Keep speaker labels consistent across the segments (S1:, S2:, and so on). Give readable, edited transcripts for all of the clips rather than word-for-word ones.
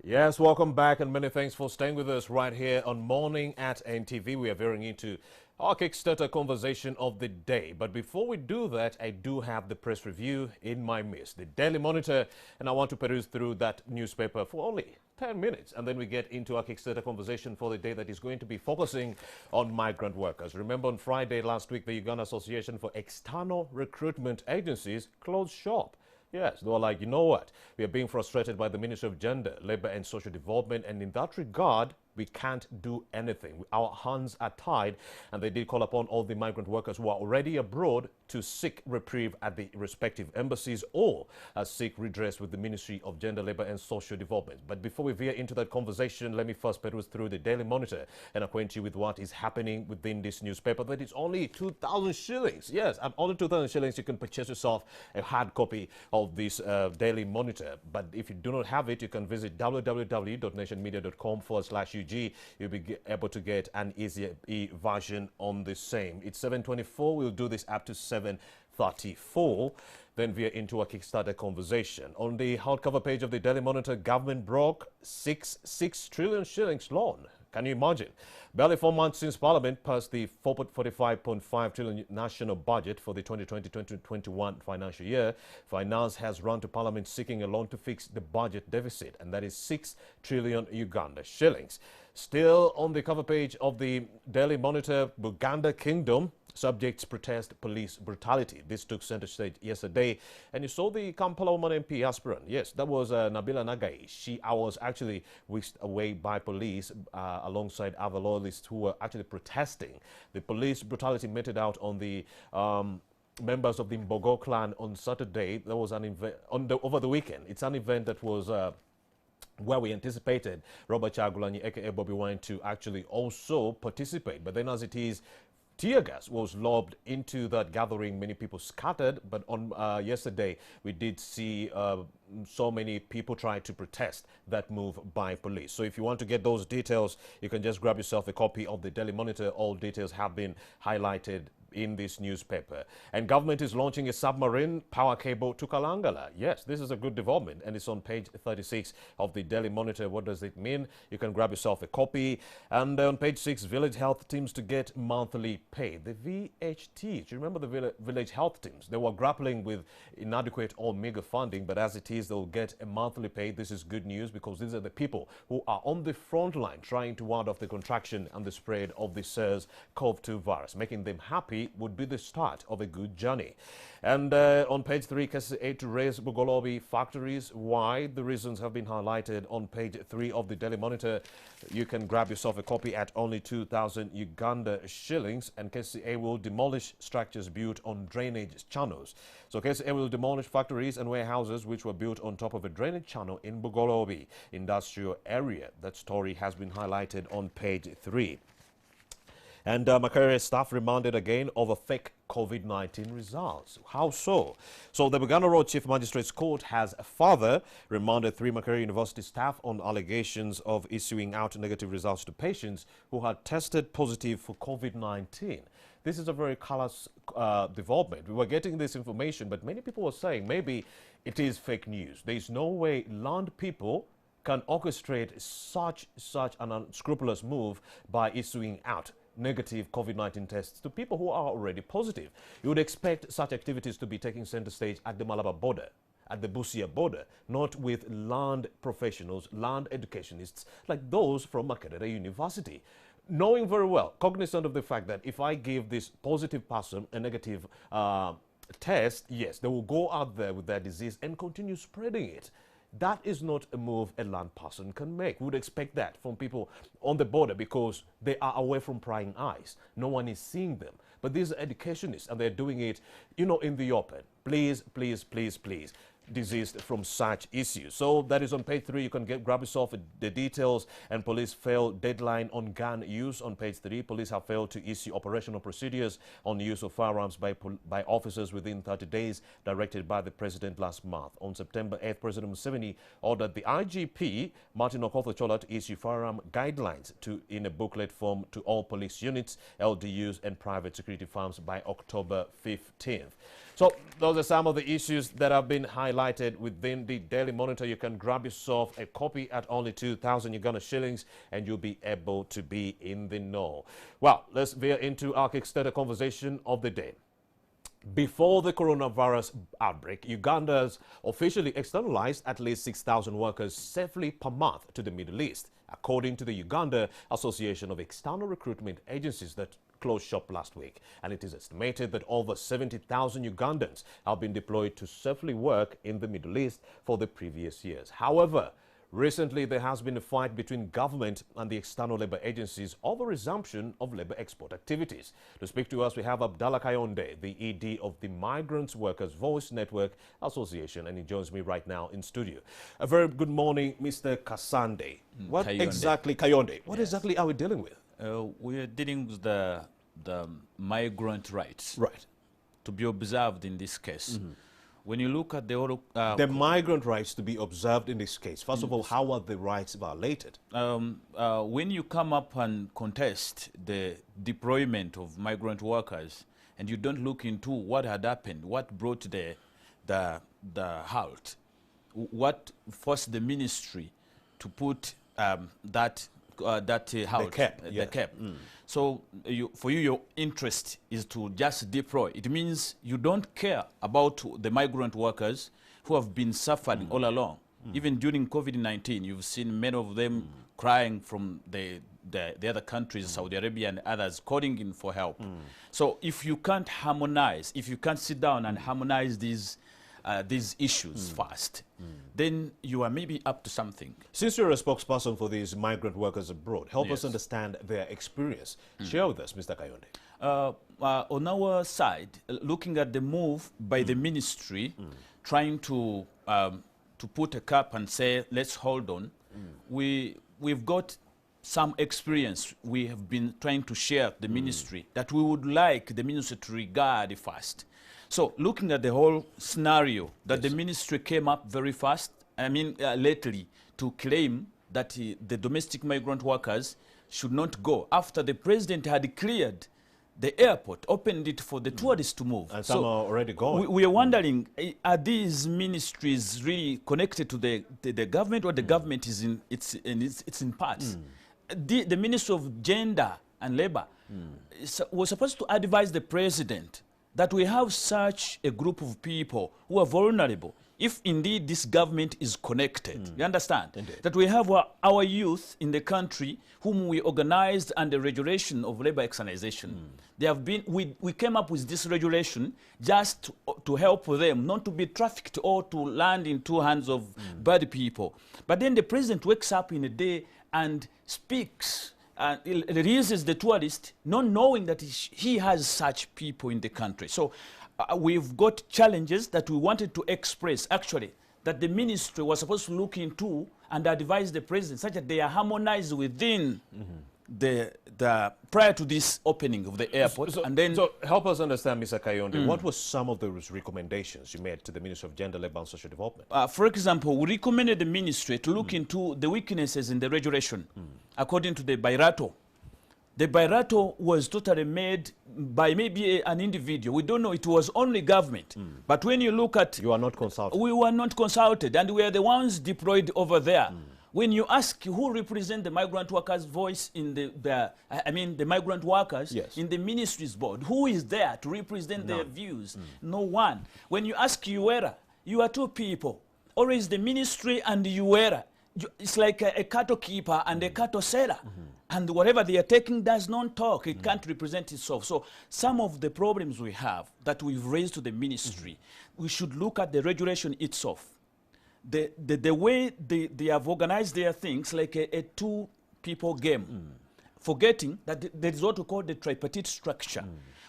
S1: Yes, welcome back and many thanks for staying with us right here on Morning at NTV. We are veering into our Kickstarter conversation of the day. But before we do that, I do have the press review in my midst, the Daily Monitor, and I want to peruse through that newspaper for only 10 minutes. And then we get into our Kickstarter conversation for the day that is going to be focusing on migrant workers. Remember on Friday last week, the Uganda Association for External Recruitment Agencies closed shop. Yes, they were like, you know what? We are being frustrated by the Ministry of Gender, Labor and Social Development, and in that regard, we can't do anything. Our hands are tied, and they did call upon all the migrant workers who are already abroad to seek reprieve at the respective embassies or seek redress with the Ministry of Gender, Labor and Social Development. But before we veer into that conversation, let me first peruse through the Daily Monitor and acquaint you with what is happening within this newspaper. That is only 2,000 shillings. Yes, at only 2,000 shillings, you can purchase yourself a hard copy of this Daily Monitor. But if you do not have it, you can visit www.nationmedia.com/UG. You'll be able to get an easier version on the same. It's 7:24. We'll do this up to 7:34. Then we're into a Kickstarter conversation. On the hardcover page of the Daily Monitor, government broke 6 trillion shillings loan. Can you imagine? Barely 4 months since Parliament passed the 45.5 trillion national budget for the 2020-2021 financial year, Finance has run to Parliament seeking a loan to fix the budget deficit, and that is 6 trillion Uganda shillings. Still on the cover page of the Daily Monitor, Buganda Kingdom subjects protest police brutality. This took center stage yesterday, and you saw the Kampala woman MP aspirant. Yes, that was Nabila Nagai. I was actually whisked away by police alongside other loyalists who were actually protesting the police brutality meted out on the members of the Mbogo clan on Saturday. There was an event over the weekend. It's an event that was where we anticipated Robert Chagulanyi, aka Bobby Wine, to actually also participate. But then as it is, tear gas was lobbed into that gathering. Many people scattered, but on yesterday we did see so many people try to protest that move by police. So if you want to get those details, you can just grab yourself a copy of the Daily Monitor. All details have been highlighted in this newspaper. And government is launching a submarine power cable to Kalangala. Yes, this is a good development, and it's on page 36 of the Daily Monitor. What does it mean? You can grab yourself a copy. And on page 6, village health teams to get monthly pay. The VHT, do you remember the village health teams? They were grappling with inadequate or meager funding, but as it is, they'll get a monthly pay. This is good news because these are the people who are on the front line trying to ward off the contraction and the spread of the SARS-CoV-2 virus. Making them happy would be the start of a good journey. And on page 3, KCA to raise Bugolobi factories. Why? The reasons have been highlighted on page 3 of the Daily Monitor. You can grab yourself a copy at only 2,000 Uganda shillings. And KCA will demolish structures built on drainage channels. So KCA will demolish factories and warehouses which were built on top of a drainage channel in Bugolobi industrial area. That story has been highlighted on page 3. And Makerere staff remanded again over fake COVID-19 results. How so? So the Buganda Road Chief Magistrates Court has further remanded 3 Makerere University staff on allegations of issuing out negative results to patients who had tested positive for COVID-19. This is a very callous development. We were getting this information, but many people were saying maybe it is fake news. There is no way land people can orchestrate such an unscrupulous move by issuing out negative COVID-19 tests to people who are already positive. You would expect such activities to be taking center stage at the Malaba border, at the Busia border, not with land professionals, land educationists like those from Makerere University. Knowing very well, cognizant of the fact that if I give this positive person a negative test, yes, they will go out there with their disease and continue spreading it. That is not a move a land person can make. We would expect that from people on the border because they are away from prying eyes. No one is seeing them. But these are educationists and they're doing it, you know, in the open. Please, please, please, please. Diseased from such issues. So that is on page 3. You can grab yourself the details. And police failed deadline on gun use on page 3. Police have failed to issue operational procedures on the use of firearms by officers within 30 days directed by the president last month. On September 8th, President Museveni ordered the IGP, Martin Okoth-Ochola, to issue firearm guidelines in a booklet form to all police units, LDUs and private security firms by October 15th. So those are some of the issues that have been highlighted highlighted within the Daily Monitor. You can grab yourself a copy at only 2,000 Uganda shillings and you'll be able to be in the know. Well, let's veer into our Kickstarter conversation of the day. Before the coronavirus outbreak, Uganda's officially externalized at least 6,000 workers safely per month to the Middle East, according to the Uganda Association of External Recruitment Agencies that closed shop last week. And it is estimated that over 70,000 Ugandans have been deployed to safely work in the Middle East for the previous years. However, recently, there has been a fight between government and the external labor agencies over resumption of labor export activities. To speak to us, we have Abdallah Kayonde, the ED of the Migrant Workers Voice Network Association, and he joins me right now in studio. A very good morning, Mr. Kasande. What
S2: Kayonde.
S1: exactly, Kayonde, what exactly are we dealing with?
S2: We are dealing with the migrant rights.
S1: Right.
S2: To be observed in this case. When you look at
S1: the migrant rights to be observed in this case, first of all, how are the rights violated?
S2: when you come up and contest the deployment of migrant workers and you don't look into what had happened, what brought the halt, what forced the ministry to put that halt, the cap. So for you, your interest is to just deploy. It means you don't care about the migrant workers who have been suffering all along. Even during COVID-19, you've seen many of them crying from the other countries, Saudi Arabia and others, calling in for help. So if you can't harmonize, if you can't sit down and harmonize these issues first, then you are maybe up to something.
S1: Since you're a spokesperson for these migrant workers abroad, help us understand their experience. Share with us, Mr. Kayonde.
S2: On our side, looking at the move by the ministry, trying to put a cap and say, let's hold on, we've got some experience we have been trying to share the ministry that we would like the ministry to regard first. So looking at the whole scenario, that the ministry came up very fast, lately, to claim that the domestic migrant workers should not go after the president had cleared the airport, opened it for the tourists to move.
S1: And some are already going.
S2: We are wondering, are these ministries really connected to the government, or the government is in parts? The Ministry of Gender and Labor was supposed to advise the president that we have such a group of people who are vulnerable, if indeed this government is connected. You understand?
S1: Indeed.
S2: That we have our youth in the country whom we organized under regulation of labor externalization. They have been, we came up with this regulation just to help them not to be trafficked or to land in two hands of bad people. But then the president wakes up in a day and speaks and releases the tourist, not knowing that he has such people in the country. So we've got challenges that we wanted to express, actually, that the ministry was supposed to look into and advise the president such that they are harmonized within the prior to this opening of the airport.
S1: So help us understand, Mr. Kayonde, what were some of those recommendations you made to the Ministry of Gender, Labour and Social Development?
S2: For example, we recommended the ministry to look into the weaknesses in the regulation, according to the Bairato. The Bairato was totally made by maybe an individual. We don't know. It was only government. But when you look at...
S1: You are not consulted.
S2: We were not consulted, and we are the ones deployed over there. When you ask who represent the migrant workers' voice in the migrant workers in the ministry's board, who is there to represent their views? No one. When you ask UAERA, you are two people. Or is the ministry and the UAERA. It's like a cattle keeper and a cattle seller. And whatever they are taking does not talk. It can't represent itself. So some of the problems we have that we've raised to the ministry, we should look at the regulation itself. The way they have organized their things like a two-people game, forgetting that there is what we call the tripartite structure,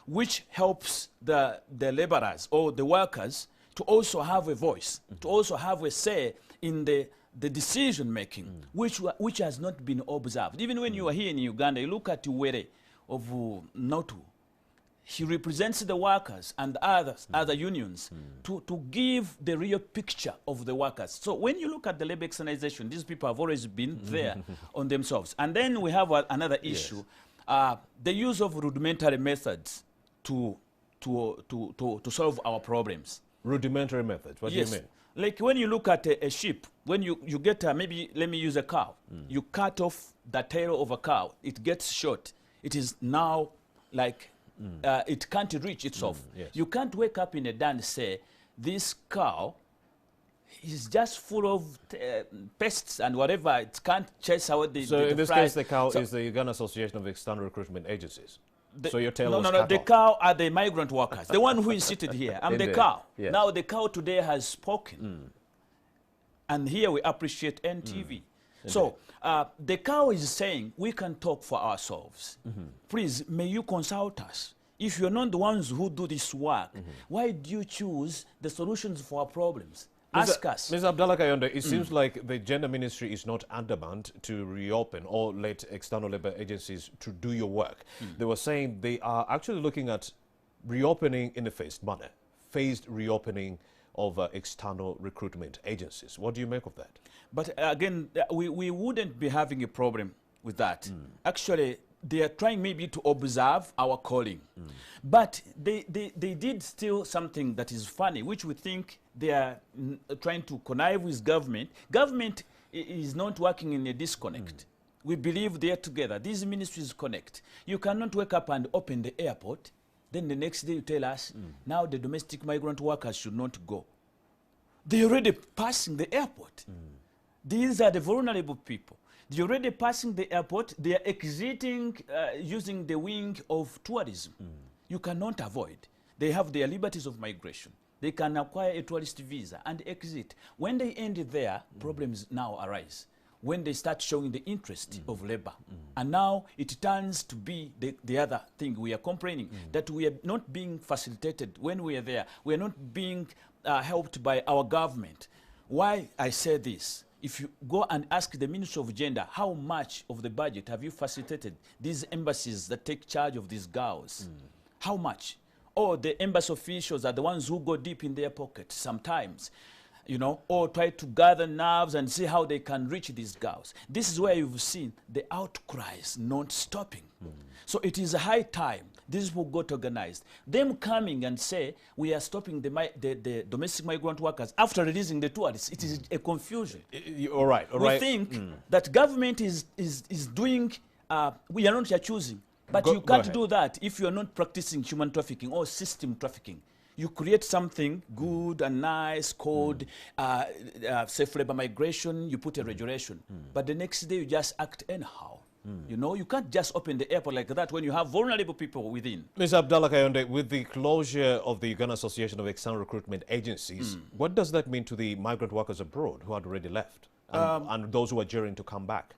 S2: which helps the laborers or the workers to also have a voice, to also have a say in the decision-making, which has not been observed. Even when you are here in Uganda, you look at UAERA of Notu. He represents the workers and other unions to give the real picture of the workers. So when you look at the labor externalization, these people have always been there on themselves. And then we have another issue, the use of rudimentary methods to solve our problems.
S1: Rudimentary methods, what do you mean?
S2: Like when you look at a sheep, when you get maybe, let me use a cow. You cut off the tail of a cow. It gets short. It is now like it can't reach itself.
S1: Yes.
S2: You can't wake up in a day and say, this cow is just full of pests and whatever. It can't chase out the
S1: So in this
S2: fly.
S1: case, the cow is the Uganda Association of External Recruitment Agencies. So your tail was
S2: no,
S1: cut
S2: the
S1: off.
S2: cow are the migrant workers. The one who is seated here. I'm the
S1: Indeed.
S2: cow.
S1: Yes.
S2: Now the cow today has spoken. And here we appreciate NTV. So the cow is saying, we can talk for ourselves. Please, may you consult us. If you're not the ones who do this work, why do you choose the solutions for our problems? Ask us.
S1: Ms. Abdallah Kayonde, it seems like the Gender Ministry is not adamant to reopen or let external labor agencies to do your work. They were saying they are actually looking at reopening in a phased manner, phased reopening of external recruitment agencies. What do you make of that?
S2: But again, we wouldn't be having a problem with that. Actually, they are trying maybe to observe our calling. But they did still something that is funny, which we think they are trying to connive with government. Government is not working in a disconnect. We believe they are together. These ministries connect. You cannot wake up and open the airport, then the next day you tell us, now the domestic migrant workers should not go. They're already passing the airport. These are the vulnerable people. They're already passing the airport. They are exiting using the wing of tourism. You cannot avoid. They have their liberties of migration. They can acquire a tourist visa and exit. When they end there, problems now arise. When they start showing the interest of labor. And now it turns to be the other thing we are complaining, that we are not being facilitated when we are there. We are not being helped by our government. Why I say this? If you go and ask the Ministry of Gender, how much of the budget have you facilitated these embassies that take charge of these girls? How much? Or the embassy officials are the ones who go deep in their pockets sometimes, you know, or try to gather nerves and see how they can reach these girls. This is where you've seen the outcries not stopping. So it is a high time these people got organized. Them coming and say, we are stopping the domestic migrant workers after releasing the tourists, it is a confusion.
S1: All right, all right.
S2: We think that government is doing, we are not choosing. But you can't do that if you are not practicing human trafficking or system trafficking. You create something good and nice called safe labor migration, you put a regulation. But the next day you just act anyhow. You know, you can't just open the airport like that when you have vulnerable people within.
S1: Ms. Abdallah Kayonde, with the closure of the Uganda Association of External Recruitment Agencies, what does that mean to the migrant workers abroad who had already left and those who are jeering to come back?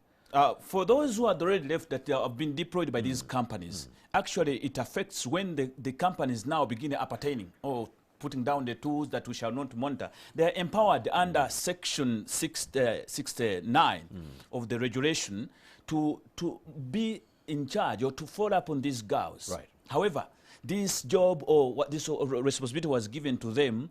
S2: For those who had already left that have been deployed by these companies, actually it affects when the companies now begin appertaining or putting down the tools that we shall not monitor. They are empowered under Section 69 of the regulation to be in charge or to follow up on these girls.
S1: Right.
S2: However, this job or what this responsibility was given to them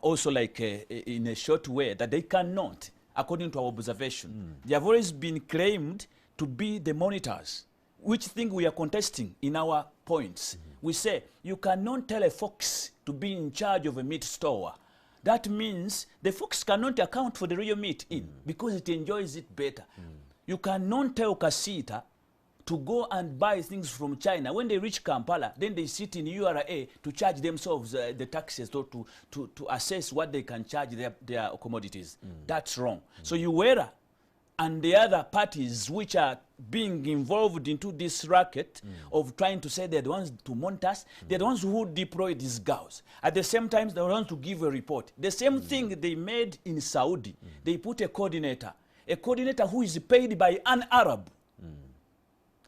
S2: also like in a short way that they cannot, according to our observation. They have always been claimed to be the monitors, which thing we are contesting in our points. We say, you cannot tell a fox to be in charge of a meat store. That means the fox cannot account for the real meat in because it enjoys it better. You cannot tell Kasita to go and buy things from China. When they reach Kampala, then they sit in UAERA to charge themselves the taxes or to assess what they can charge their commodities. That's wrong. So UAERA and the other parties which are being involved into this racket of trying to say they're the ones to monitor us, they're the ones who deploy these girls. At the same time, they're the ones to give a report. The same thing they made in Saudi. They put a coordinator who is paid by an Arab.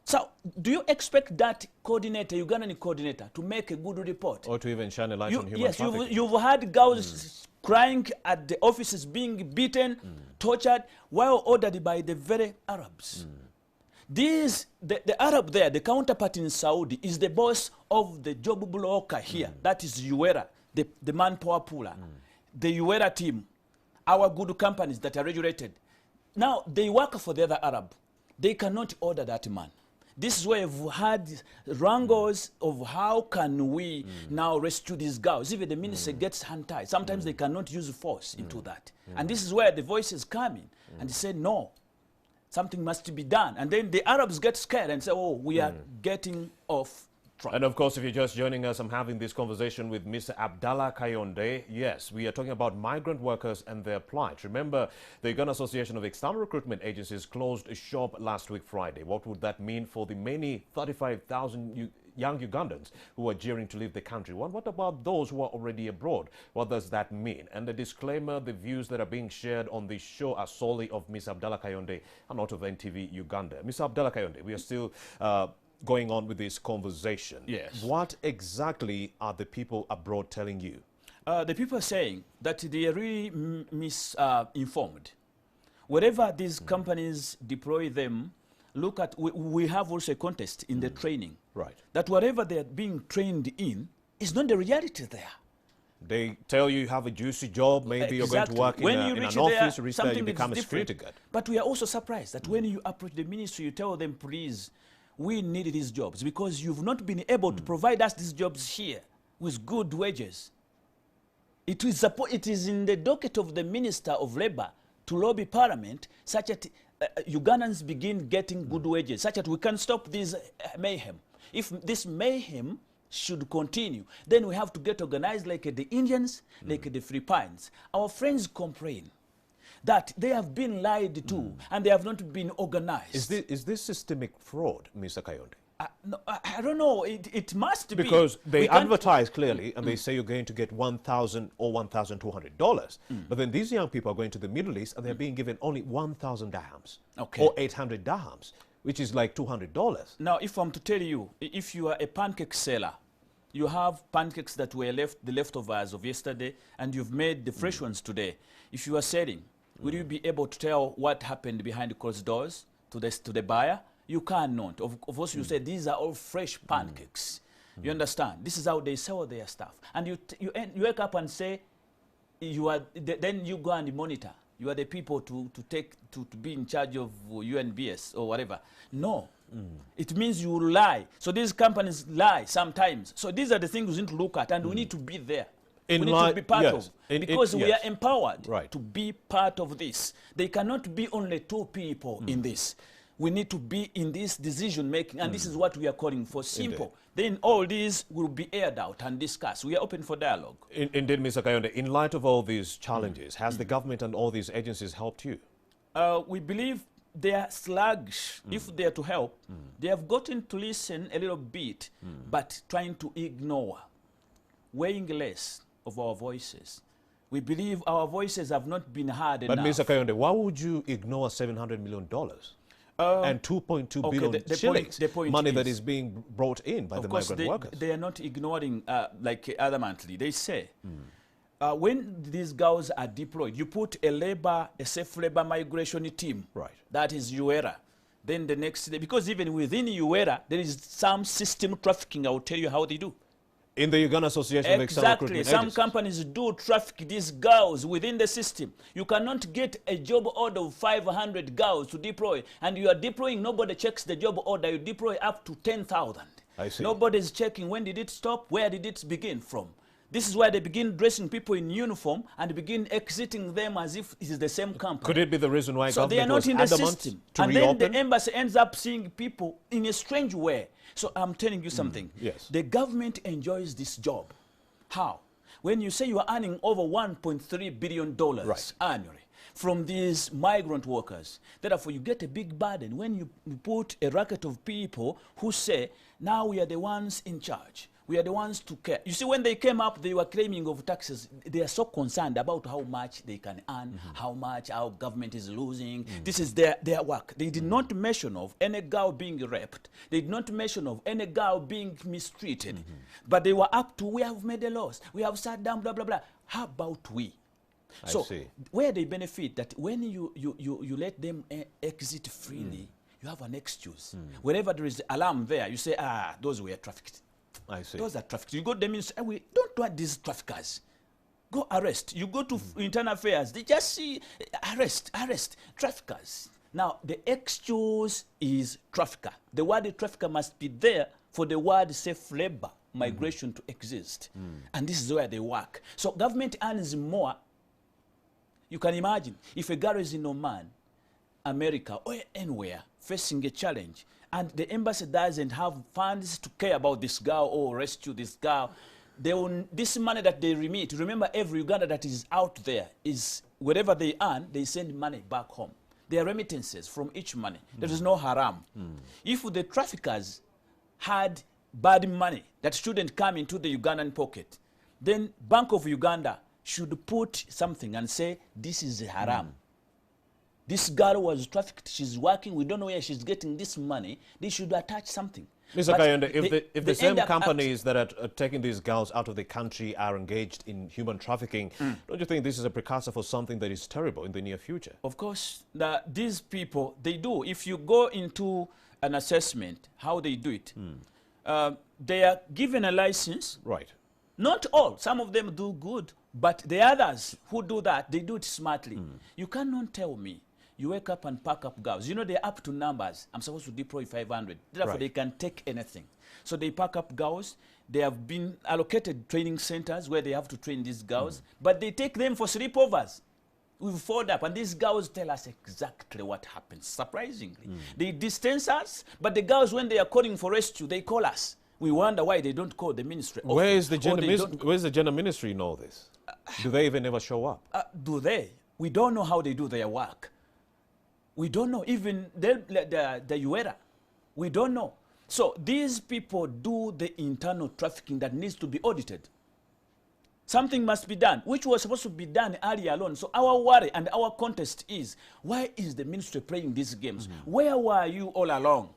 S2: So, do you expect that coordinator, Ugandan coordinator, to make a good report?
S1: Or to even shine a light on human trafficking?
S2: Yes, you've had girls crying at the offices, being beaten, tortured, while ordered by the very Arabs. The Arab there, the counterpart in Saudi, is the boss of the job broker here. That is UAERA, the manpower pooler. The UAERA team, our good companies that are regulated. Now, they work for the other Arab. They cannot order that man. This is where we've had wrangles of how can we now rescue these girls. Even the minister gets hand-tied. Sometimes they cannot use force into that. And this is where the voices come in. And they say, no, something must be done. And then the Arabs get scared and say, oh, we are getting off track.
S1: And of course, if you're just joining us, I'm having this conversation with Mr. Abdallah Kayonde. Yes, we are talking about migrant workers and their plight. Remember, the Uganda Association of External Recruitment Agencies closed a shop last week Friday. What would that mean for the many 35,000 young Ugandans who are jeering to leave the country? What about those who are already abroad? What does that mean? And the disclaimer, the views that are being shared on this show are solely of Ms. Abdallah Kayonde and not of NTV Uganda. Ms. Abdallah Kayonde, we are still going on with this conversation.
S2: Yes.
S1: What exactly are the people abroad telling you?
S2: The people are saying that they are really misinformed. Wherever these companies deploy them, look at, we have also a contest in the training.
S1: Right.
S2: That whatever they are being trained in is not the reality there.
S1: They tell you have a juicy job, maybe you're going to work in an office, reach there, you become a security guard.
S2: But we are also surprised that when you approach the ministry, you tell them, please, we need these jobs because you've not been able to provide us these jobs here with good wages. It is in the docket of the Minister of Labour to lobby Parliament such that Ugandans begin getting good wages, such that we can stop this mayhem. If this mayhem should continue, then we have to get organized like the Indians, like the Philippines. Our friends complain that they have been lied to and they have not been organized.
S1: Is this systemic fraud, Mr. Kayonde?
S2: No, I don't know. It must be.
S1: Because they advertise clearly and they say you're going to get $1,000 or $1,200. But then these young people are going to the Middle East and they're being given only 1,000 dirhams or 800 dirhams, which is like $200.
S2: Now, if I'm to tell you, if you are a pancake seller, you have pancakes that were the leftovers of yesterday, and you've made the fresh ones today. If you are selling, will you be able to tell what happened behind the closed doors to the buyer? You cannot. Of course, you say these are all fresh pancakes. You understand? This is how they sell their stuff. And you wake up and say, then you go and monitor. You are the people to be in charge of UNBS or whatever. No. It means you lie. So these companies lie sometimes. So these are the things we need to look at, and we need to be there. We need to be part of, because we are empowered to be part of this. There cannot be only two people in this. We need to be in this decision making, and this is what we are calling for. Simple. Then all these will be aired out and discussed. We are open for dialogue.
S1: Indeed, Mr. Kayonde, in light of all these challenges, has the government and all these agencies helped you?
S2: We believe they are sluggish. If they are to help, they have gotten to listen a little bit, but trying to ignore, weighing less of our voices. We believe our voices have not been heard enough.
S1: But Mr. Kayonde, why would you ignore $700 million? And 2.2 billion shillings, money that is being brought in by the migrant workers.
S2: They are not ignoring like adamantly. They say, when these girls are deployed, you put a safe labor migration team.
S1: Right.
S2: That is UAERA. Then the next day, because even within UAERA, there is some system trafficking. I will tell you how they do.
S1: In the Uganda Association of External Recruitment Agencies.
S2: Some companies do traffic these girls within the system. You cannot get a job order of 500 girls to deploy, and you are deploying, nobody checks the job order. You deploy up to 10,000.
S1: I see.
S2: Nobody's checking when did it stop, where did it begin from. This is why they begin dressing people in uniform and begin exiting them as if it is the same company.
S1: Could it be the reason why
S2: so
S1: government was adamant to reopen? So they are not in the system. And then the embassy
S2: ends up seeing people in a strange way. So I'm telling you something.
S1: Yes.
S2: The government enjoys this job. How? When you say you are earning over $1.3 billion annually from these migrant workers, therefore you get a big burden when you put a racket of people who say, now we are the ones in charge. We are the ones to care. You see, when they came up, they were claiming of taxes. They are so concerned about how much they can earn, how much our government is losing. This is their work. They did not mention of any girl being raped. They did not mention of any girl being mistreated. But they were up to, we have made a loss. We have sat down, blah, blah, blah. How about we? So where they benefit that when you let them exit freely, you have an excuse. Wherever there is alarm there, you say, those were trafficked.
S1: I see.
S2: Those are trafficked. You go to them and say, we don't want these traffickers. Go arrest. You go to internal affairs, they just see, arrest, traffickers. Now, the excuse is trafficker. The word trafficker must be there for the word safe labor migration to exist. And this is where they work. So government earns more. You can imagine if a girl is in Oman, America, or anywhere facing a challenge, and the embassy doesn't have funds to care about this girl or rescue this girl, this money that they remit, remember every Uganda that is out there is, whatever they earn, they send money back home. There are remittances from each money. There is no haram. If the traffickers had bad money that shouldn't come into the Ugandan pocket, then Bank of Uganda should put something and say, this is haram. This girl was trafficked, she's working, we don't know where she's getting this money. They should attach something.
S1: Mr. Kayonde, if the same companies that are taking these girls out of the country are engaged in human trafficking, don't you think this is a precursor for something that is terrible in the near future?
S2: Of course, these people, they do. If you go into an assessment, how they do it, they are given a license.
S1: Right.
S2: Not all. Some of them do good. But the others who do that, they do it smartly. You cannot tell me you wake up and pack up girls. You know, they're up to numbers. I'm supposed to deploy 500. Therefore, they can take anything. So they pack up girls. They have been allocated training centers where they have to train these girls. But they take them for sleepovers. We've followed up, and these girls tell us exactly what happens, surprisingly. They distance us, but the girls, when they are calling for rescue, they call us. We wonder why they don't call the ministry.
S1: Where's the gender ministry in all this? Do they even ever show up?
S2: Do they? We don't know how they do their work. We don't know. Even the UAERA, we don't know. So these people do the internal trafficking that needs to be audited. Something must be done, which was supposed to be done earlier on. So our worry and our contest is, why is the ministry playing these games? Where were you all along?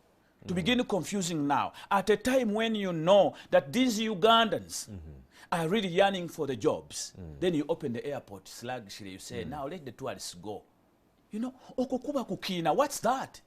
S2: To begin confusing now, at a time when you know that these Ugandans are really yearning for the jobs, then you open the airport sluggishly, you say, now let the tourists go. You know, okokuba kukina, what's that?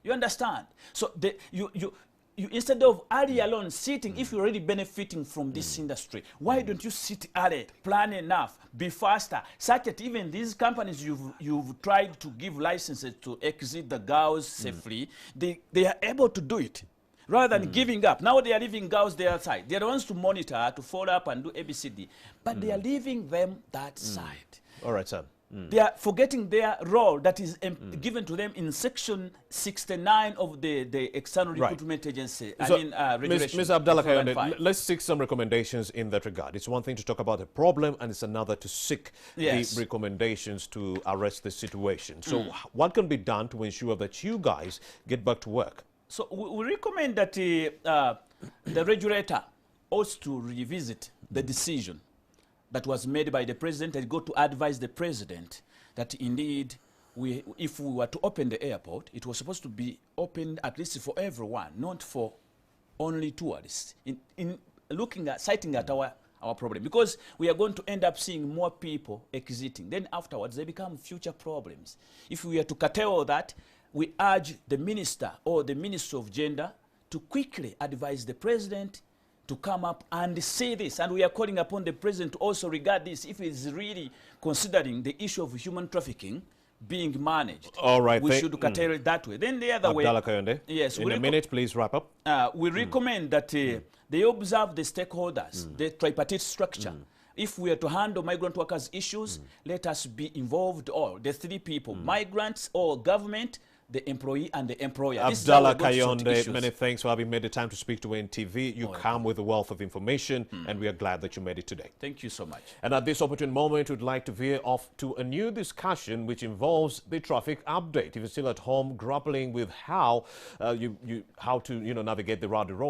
S2: You understand? So you instead of early alone sitting, if you're already benefiting from this industry, why don't you sit early, plan enough, be faster, such that even these companies you've tried to give licenses to exit the girls safely, they are able to do it. Rather than giving up. Now they are leaving girls their side. They are the ones to monitor, to follow up and do ABCD. But they are leaving them that side.
S1: All right, sir.
S2: They are forgetting their role that is given to them in Section 69 of the External Recruitment Agency.
S1: So,
S2: regulation.
S1: Ms. Abdallah Kayonde, let's seek some recommendations in that regard. It's one thing to talk about a problem, and it's another to seek the recommendations to arrest the situation. So what can be done to ensure that you guys get back to work?
S2: So we recommend that the regulator ought to revisit the decision that was made by the president and go to advise the president that indeed, if we were to open the airport, it was supposed to be opened at least for everyone, not for only tourists. In looking at, citing at our problem, because we are going to end up seeing more people exiting. Then afterwards, they become future problems. If we are to curtail that, we urge the minister or the Minister of Gender to quickly advise the president to come up and say this. And we are calling upon the president to also regard this if he's really considering the issue of human trafficking being managed.
S1: All right.
S2: We should curtail it that way. Then the other
S1: Abdallah Kayonde,
S2: yes,
S1: in a minute, please wrap up.
S2: We recommend that they observe the stakeholders, the tripartite structure. If we are to handle migrant workers' issues, let us be involved all, the three people, migrants or government, the employee and the employer.
S1: Abdallah Kayonde, many thanks for having made the time to speak to NTV. You come with a wealth of information, and we are glad that you made it today.
S2: Thank you so much.
S1: And at this opportune moment, we'd like to veer off to a new discussion which involves the traffic update. If you're still at home grappling with how to navigate the rowdy road,